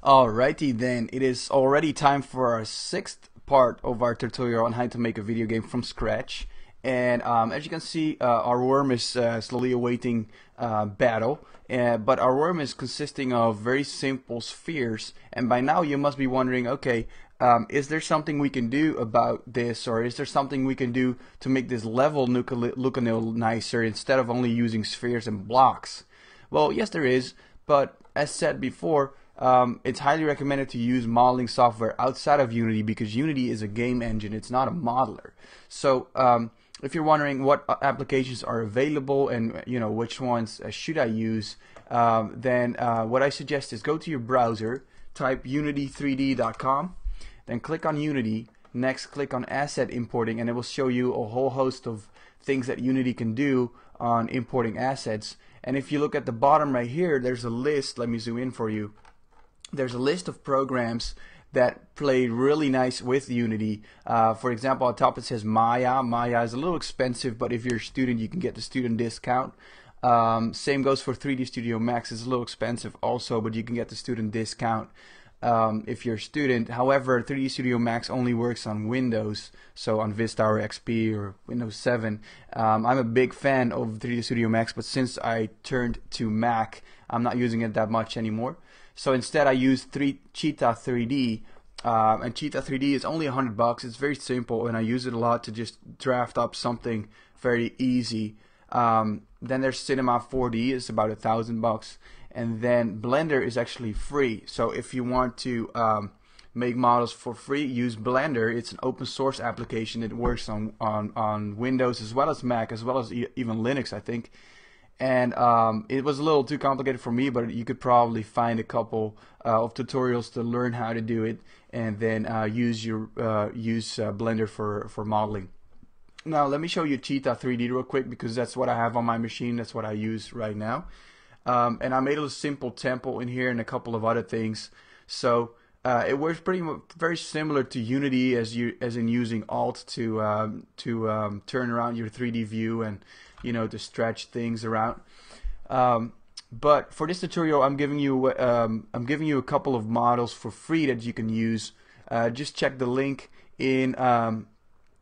Alrighty then, it is already time for our sixth part of our tutorial on how to make a video game from scratch. And as you can see, our worm is slowly awaiting battle. But our worm is consisting of very simple spheres. And by now you must be wondering, okay, is there something we can do about this, or is there something we can do to make this level look a little nicer instead of only using spheres and blocks? Well, yes there is, but as said before, it's highly recommended to use modeling software outside of Unity because Unity is a game engine, it's not a modeler. So if you're wondering what applications are available and which ones should I use, then what I suggest is go to your browser, type unity3d.com, then click on Unity, next click on asset importing, and it will show you a whole host of things that Unity can do on importing assets. And if you look at the bottom right here, there's a list. Let me zoom in for you. There's a list of programs that play really nice with Unity. For example, on top it says Maya. Maya is a little expensive, but if you're a student, you can get the student discount. Same goes for 3D Studio Max. It's a little expensive also, but you can get the student discount if you're a student. However, 3D Studio Max only works on Windows, so on Vista or XP or Windows 7. I'm a big fan of 3D Studio Max, but since I turned to Mac, I'm not using it that much anymore. So instead I use Cheetah 3D, and Cheetah 3D is only $100. It's very simple, and I use it a lot to just draft up something very easy. Then there's Cinema 4D, it's about $1,000, and then Blender is actually free. So if you want to make models for free, use Blender. It's an open source application. It works on Windows as well as Mac, as well as even Linux, I think. And it was a little too complicated for me, but you could probably find a couple of tutorials to learn how to do it, and then use Blender for modeling. Now let me show you Cheetah 3D real quick because that's what I have on my machine. That's what I use right now. And I made a simple temple in here and a couple of other things. So it works very similar to Unity as in using Alt to turn around your 3D view and to stretch things around. But for this tutorial, I'm giving you a couple of models for free that you can use. Just check the link in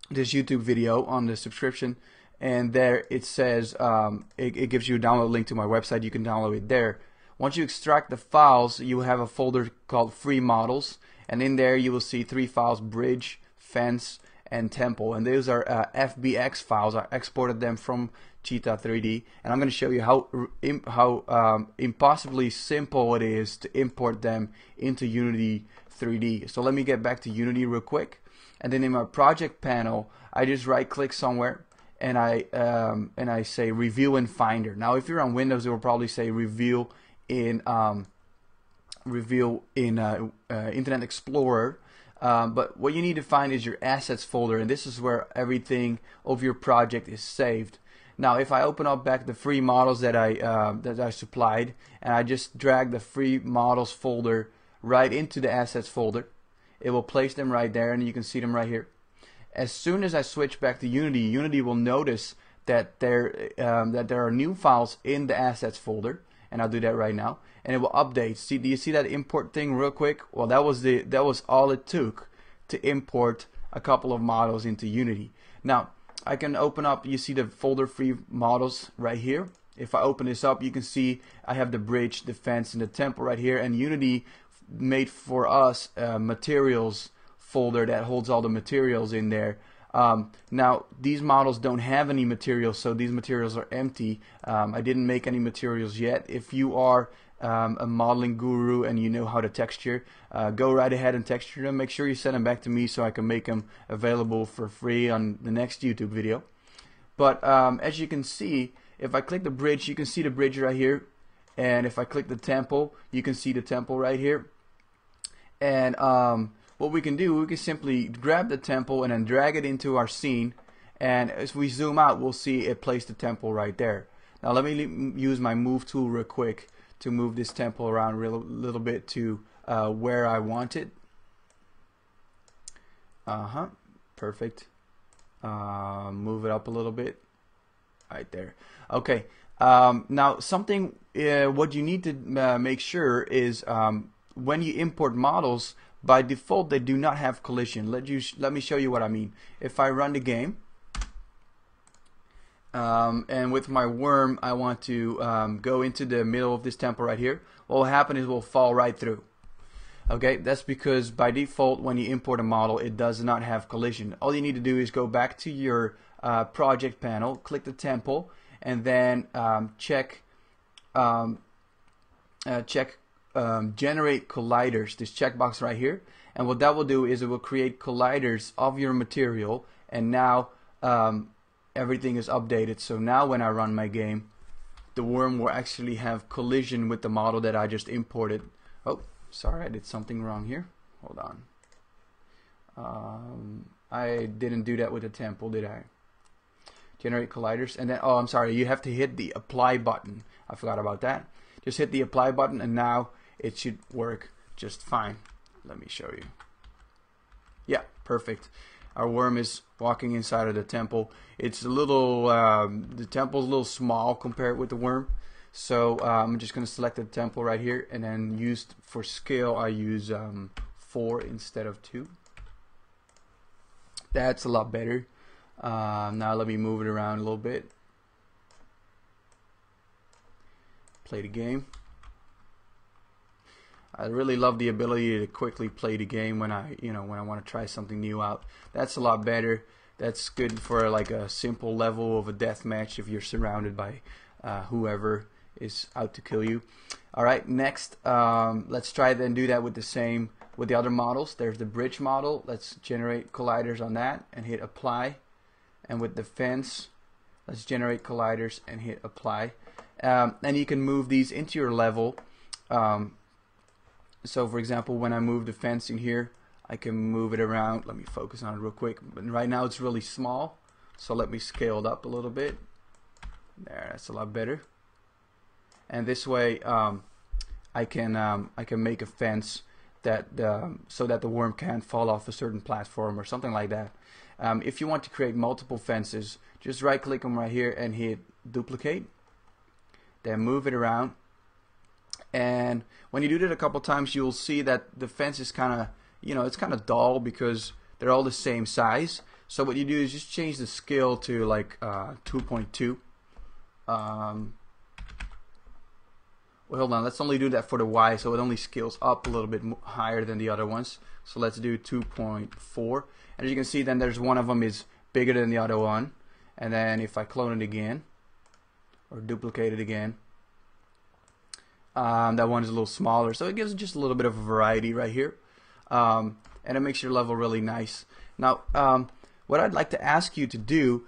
this YouTube video on the subscription, and there it says it gives you a download link to my website. You can download it there. Once you extract the files, you have a folder called free models, and in there you will see 3 files: bridge, fence, and temple. And those are FBX files. I exported them from Cheetah 3D, and I'm going to show you how impossibly simple it is to import them into Unity 3D. So let me get back to Unity real quick, and then in my project panel I just right click somewhere and I say Reveal in Finder. Now if you're on Windows, it will probably say Reveal in Internet Explorer. But what you need to find is your assets folder, and this is where everything of your project is saved. Now if I open up back the free models that I supplied, and I just drag the free models folder right into the assets folder, it will place them right there, and you can see them right here. As soon as I switch back to Unity, Unity will notice that there are new files in the assets folder, and I'll do that right now, and it will update. See, do you see that import thing real quick? Well, that was all it took to import a couple of models into Unity. Now I can open up, you see the folder free models right here. If I open this up, you can see I have the bridge, the fence, and the temple right here, and Unity made for us a materials folder that holds all the materials in there. Now these models don't have any materials, so these materials are empty. I didn't make any materials yet. If you are a modeling guru and you know how to texture, go right ahead and texture them. Make sure you send them back to me so I can make them available for free on the next YouTube video. But as you can see, if I click the bridge, you can see the bridge right here, and if I click the temple, you can see the temple right here. And what we can do, we can simply grab the temple and then drag it into our scene, and as we zoom out, we'll see it placed the temple right there. Now let me use my move tool real quick to move this temple around a little bit to where I want it. Perfect. Move it up a little bit. Right there. Okay. Now something what you need to make sure is when you import models, by default they do not have collision. Let me show you what I mean. If I run the game, and with my worm I want to go into the middle of this temple right here, what will happen is it will fall right through. Okay, that's because by default when you import a model it does not have collision. All you need to do is go back to your project panel, click the temple, and then check generate colliders, this checkbox right here, and what that will do is it will create colliders of your material, and now everything is updated. So now when I run my game, the worm will actually have collision with the model that I just imported. Oh, sorry, I did something wrong here. Hold on. I didn't do that with the temple, did I? Generate colliders, and then, oh, I'm sorry, you have to hit the apply button. I forgot about that. Just hit the apply button and now it should work just fine. Let me show you. Yeah, perfect. Our worm is walking inside of the temple. It's a little, the temple's a little small compared with the worm. So I'm just going to select the temple right here, and then used for scale I use 4 instead of 2. That's a lot better. Now let me move it around a little bit. Play the game. I really love the ability to quickly play the game when I want to try something new out. That's a lot better. That's good for like a simple level of a death match if you're surrounded by whoever is out to kill you. Alright, next let's try then do that with the other models. There's the bridge model. Let's generate colliders on that and hit apply. And with the fence, let's generate colliders and hit apply. And you can move these into your level. So for example, when I move the fencing here, I can move it around. Let me focus on it real quick. But right now it's really small, so let me scale it up a little bit. There, that's a lot better. And this way I can make a fence that so that the worm can't fall off a certain platform or something like that. If you want to create multiple fences, just right click them right here and hit duplicate, then move it around, and when you do that a couple times you'll see that the fence is kind of, it's kind of dull because they're all the same size. So what you do is just change the scale to like 2.2. Well, hold on, let's only do that for the Y, so it only scales up a little bit higher than the other ones. So let's do 2.4, and as you can see, then there's one of them is bigger than the other one. And then if I clone it again or duplicate it again, that one is a little smaller, so it gives just a little bit of a variety right here, and it makes your level really nice. Now what I'd like to ask you to do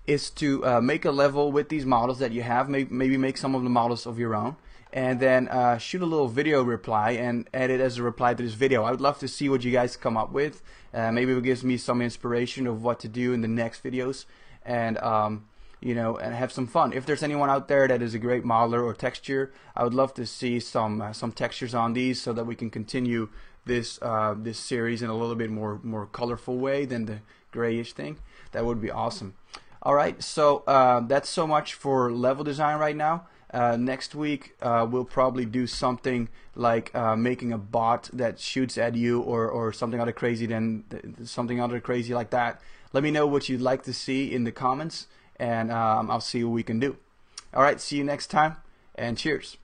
is to make a level with these models that you have, maybe make some of the models of your own, and then shoot a little video reply and add it as a reply to this video. I would love to see what you guys come up with. Maybe it gives me some inspiration of what to do in the next videos, and and have some fun. If there's anyone out there that is a great modeler or texture, I would love to see some textures on these so that we can continue this this series in a little bit more colorful way than the grayish thing. That would be awesome. Alright, so that's so much for level design right now. Next week we'll probably do something like making a bot that shoots at you, or something other crazy like that. Let me know what you'd like to see in the comments, and I'll see what we can do. Alright, see you next time, and cheers.